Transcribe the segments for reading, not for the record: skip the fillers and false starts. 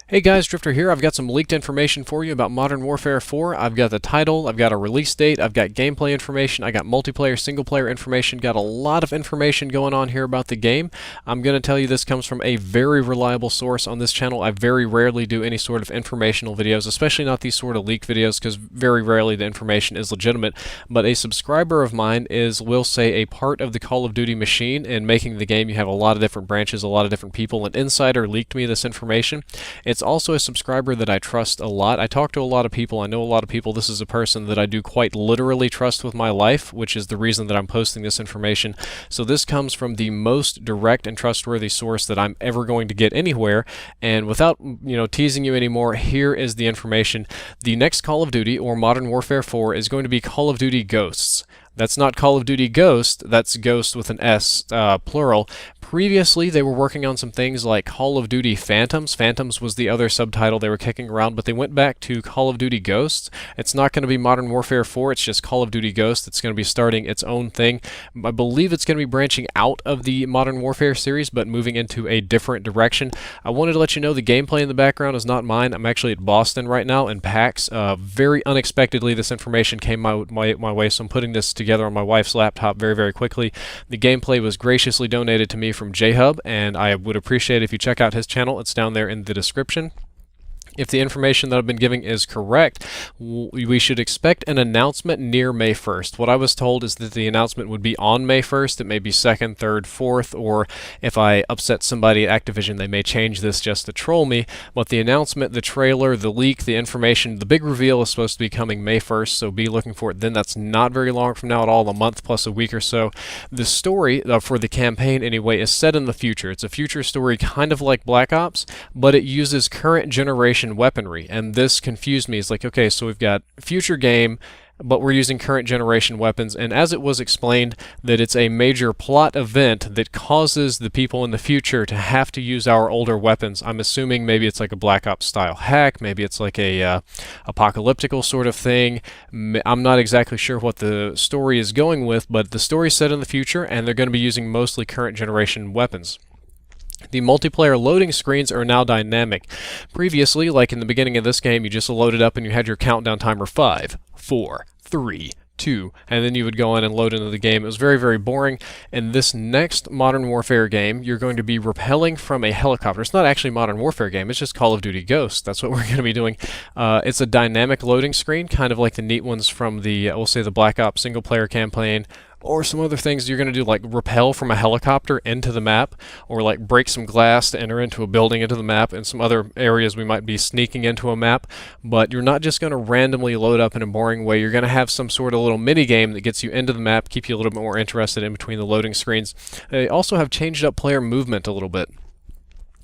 Hey guys, Drifter here. I've got some leaked information for you about Modern Warfare 4. I've got the title, I've got a release date, I've got gameplay information, I got multiplayer, single player information, got a lot of information going on here about the game. I'm going to tell you this comes from a very reliable source on this channel. I very rarely do any sort of informational videos, especially not these sort of leaked videos, because very rarely the information is legitimate. But a subscriber of mine is, we'll say, a part of the Call of Duty machine in making the game. You have a lot of different branches, a lot of different people. An insider leaked me this information. It's also a subscriber that I trust a lot. I talk to a lot of people. I know a lot of people. This is a person that I do quite literally trust with my life, which is the reason that I'm posting this information. So this comes from the most direct and trustworthy source that I'm ever going to get anywhere. And without, teasing you anymore, here is the information. The next Call of Duty, or Modern Warfare 4, is going to be Call of Duty Ghosts. That's not Call of Duty Ghost, that's Ghost with an S, plural. Previously, they were working on some things like Call of Duty Phantoms. Phantoms was the other subtitle they were kicking around, but they went back to Call of Duty Ghosts. It's not going to be Modern Warfare 4, it's just Call of Duty Ghost. It's going to be starting its own thing. I believe it's going to be branching out of the Modern Warfare series, but moving into a different direction. I wanted to let you know the gameplay in the background is not mine. I'm actually at Boston right now in PAX. Very unexpectedly, this information came my way, so I'm putting this together on my wife's laptop very, very quickly. The gameplay was graciously donated to me from J-Hub, and I would appreciate it if you check out his channel. It's down there in the description. If the information that I've been giving is correct, we should expect an announcement near May 1st. What I was told is that the announcement would be on May 1st. It may be 2nd, 3rd, 4th, or if I upset somebody at Activision, they may change this just to troll me. But the announcement, the trailer, the leak, the information, the big reveal is supposed to be coming May 1st, so be looking for it then. That's not very long from now at all, a month plus a week or so. The story, for the campaign anyway, is set in the future. It's a future story kind of like Black Ops, but it uses current generation weaponry, and this confused me. It's like, okay, so we've got future game, but we're using current generation weapons, and as it was explained, that it's a major plot event that causes the people in the future to have to use our older weapons. I'm assuming maybe it's like a Black Ops style hack, maybe it's like a apocalyptical sort of thing. I'm not exactly sure what the story is going with, but the story's set in the future, and they're going to be using mostly current generation weapons. The multiplayer loading screens are now dynamic. Previously, like in the beginning of this game, you just loaded up and you had your countdown timer 5, 4, 3, 2, and then you would go in and load into the game. It was very, very boring. In this next Modern Warfare game, you're going to be rappelling from a helicopter. It's not actually a Modern Warfare game, it's just Call of Duty Ghosts. That's what we're going to be doing. It's a dynamic loading screen, kind of like the neat ones from the, we'll say, the Black Ops single-player campaign, or some other things you're going to do, like rappel from a helicopter into the map, or like break some glass to enter into a building into the map, and some other areas we might be sneaking into a map. But you're not just going to randomly load up in a boring way. You're going to have some sort of little mini game that gets you into the map, keep you a little bit more interested in between the loading screens. They also have changed up player movement a little bit.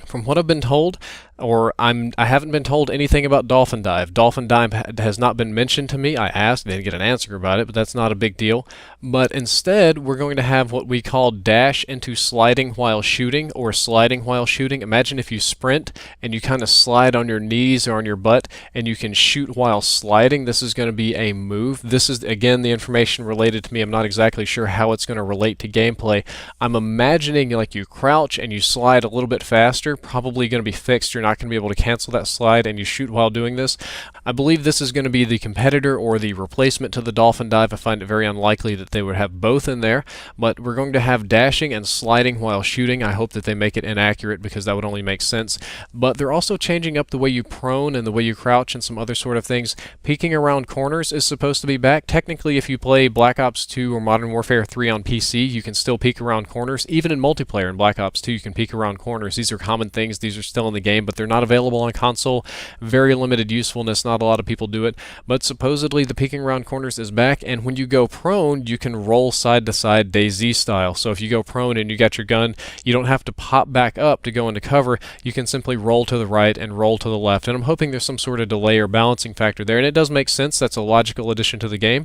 From what I've been told, or I haven't been told anything about Dolphin Dive. Dolphin Dive has not been mentioned to me. I asked, didn't get an answer about it, but that's not a big deal. But instead, we're going to have what we call dash into sliding while shooting, or sliding while shooting. Imagine if you sprint and you kind of slide on your knees or on your butt, and you can shoot while sliding. This is going to be a move. This is, again, the information related to me. I'm not exactly sure how it's going to relate to gameplay. I'm imagining like you crouch and you slide a little bit faster, probably going to be fixed. You're not going to be able to cancel that slide, and you shoot while doing this. I believe this is going to be the competitor or the replacement to the Dolphin Dive. I find it very unlikely that they would have both in there, but we're going to have dashing and sliding while shooting. I hope that they make it inaccurate, because that would only make sense. But they're also changing up the way you prone and the way you crouch and some other sort of things. Peeking around corners is supposed to be back. Technically, if you play Black Ops 2 or Modern Warfare 3 on PC, you can still peek around corners. Even in multiplayer in Black Ops 2, you can peek around corners. These are common things. These are still in the game, but they're not available on console. Very limited usefulness. Not a lot of people do it. But supposedly the peeking around corners is back, and when you go prone, you can roll side to side DayZ style. So if you go prone and you got your gun, you don't have to pop back up to go into cover. You can simply roll to the right and roll to the left. And I'm hoping there's some sort of delay or balancing factor there. And it does make sense. That's a logical addition to the game.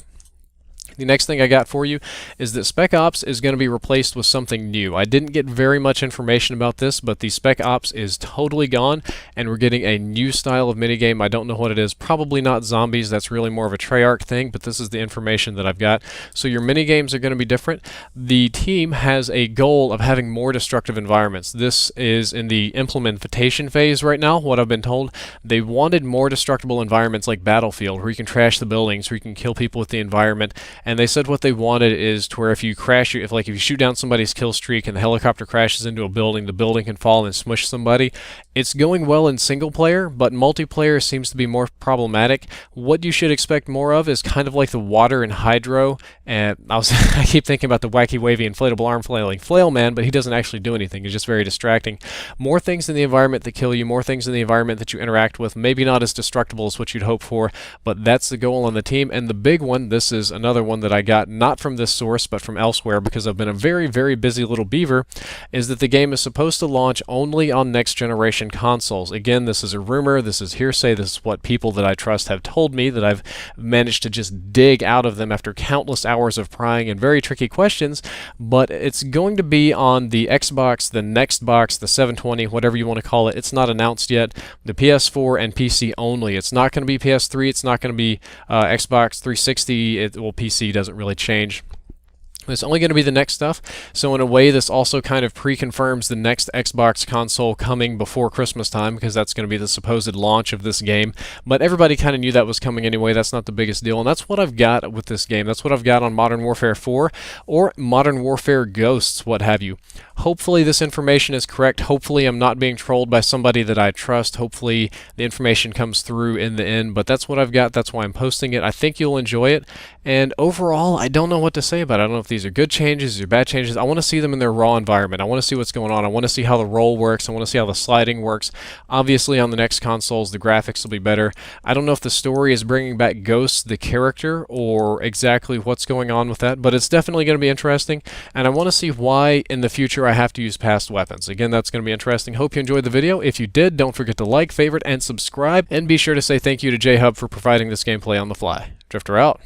The next thing I got for you is that Spec Ops is going to be replaced with something new. I didn't get very much information about this, but the Spec Ops is totally gone, and we're getting a new style of minigame. I don't know what it is. Probably not zombies. That's really more of a Treyarch thing, but this is the information that I've got. So your minigames are going to be different. The team has a goal of having more destructive environments. This is in the implementation phase right now, what I've been told. They wanted more destructible environments like Battlefield, where you can trash the buildings, where you can kill people with the environment. And they said what they wanted is to where if you crash, if you shoot down somebody's kill streak and the helicopter crashes into a building, the building can fall and smush somebody. It's going well in single player, but multiplayer seems to be more problematic. What you should expect more of is kind of like the water and hydro. And I keep thinking about the wacky wavy inflatable arm flailing flail man, but he doesn't actually do anything. He's just very distracting. More things in the environment that kill you, more things in the environment that you interact with. Maybe not as destructible as what you'd hope for, but that's the goal on the team. And the big one, this is another one that I got not from this source but from elsewhere because I've been a very, very busy little beaver, is that the game is supposed to launch only on next generation consoles. Again, this is a rumor, this is hearsay, this is what people that I trust have told me, that I've managed to just dig out of them after countless hours of prying and very tricky questions, but it's going to be on the Xbox, the next box, the 720, whatever you want to call it. It's not announced yet. The PS4 and PC only. It's not going to be PS3, it's not going to be Xbox 360, well, PC doesn't really change. It's only going to be the next stuff, so in a way this also kind of pre-confirms the next Xbox console coming before Christmas time, because that's going to be the supposed launch of this game. But everybody kind of knew that was coming anyway. That's not the biggest deal, and that's what I've got with this game. That's what I've got on Modern Warfare 4, or Modern Warfare Ghosts, what have you. Hopefully this information is correct. Hopefully I'm not being trolled by somebody that I trust. Hopefully the information comes through in the end, but that's what I've got. That's why I'm posting it. I think you'll enjoy it, and overall I don't know what to say about it. I don't know if these are good changes, these are bad changes. I want to see them in their raw environment. I want to see what's going on. I want to see how the roll works. I want to see how the sliding works. Obviously on the next consoles the graphics will be better. I don't know if the story is bringing back Ghost, the character, or exactly what's going on with that, but it's definitely going to be interesting, and I want to see why in the future I have to use past weapons. Again, that's going to be interesting. Hope you enjoyed the video. If you did, don't forget to like, favorite, and subscribe, and be sure to say thank you to J-Hub for providing this gameplay on the fly. Drifter out.